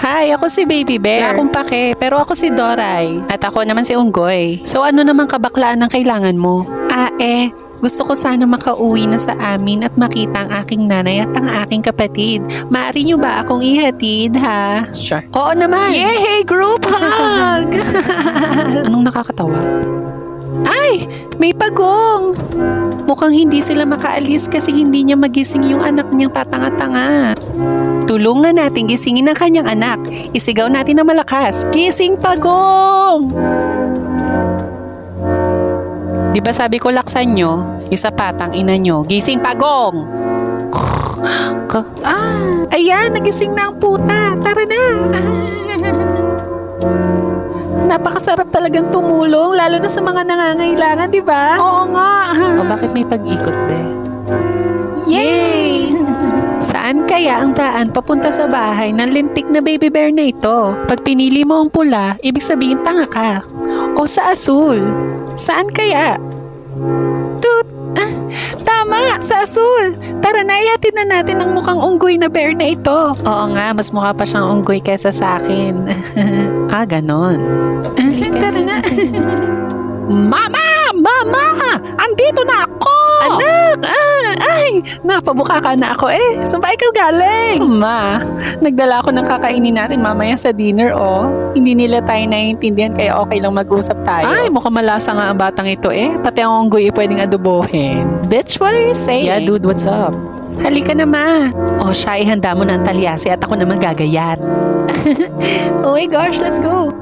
Hi, ako si Baby Bear. Wala akong pake, pero ako si Doray. At ako naman si Unggoy. So ano naman kabaklaan ang kailangan mo? Gusto ko sana makauwi na sa amin at makita ang aking nanay at ang aking kapatid. Maaari niyo ba akong ihatid, ha? Sure. Oo naman. Yay! Group hug! Anong nakakatawa? Ay! May pagong! Mukhang hindi sila makaalis kasi hindi niya magising yung anak niyang tatanga-tanga. Tulungan natin gisingin ang kanyang anak. Isigaw natin na malakas. Gising pagong! Di ba sabi ko laksan nyo, isa patang ina nyo, gising pagong! Ayan, nagising na ang puta. Tara na! Napakasarap talagang tumulong, lalo na sa mga nangangailangan, di ba? Oo nga. O bakit may pag-ikot, be? Yay! Saan kaya ang daan papunta sa bahay ng lintik na Baby Bear na ito? Pag pinili mo ang pula, ibig sabihin tanga ka. O sa asul? Saan kaya? Tut! Tama! Sa asul! Tara na, ihatid na natin ang mukhang unggoy na bear na ito. Oo nga, mas mukha pa siyang unggoy kesa sa akin. Ganon. Tara na. Mama! Mama! Andito na ako! Anak! Napabuka ka na ako eh. Saan ba ikaw galing? Ma, nagdala ako ng kakainin natin mamaya sa dinner Hindi nila tayo naiintindihan kaya okay lang mag-usap tayo. Ay, mukhang malasa nga ang batang ito eh. Pati ang unggoy pwedeng adobohin. Bitch, what are you saying? Yeah, dude, what's up? Halika na, ma. Siya, ihanda mo na ang talyasi at ako naman gagayat. Oh my gosh, let's go.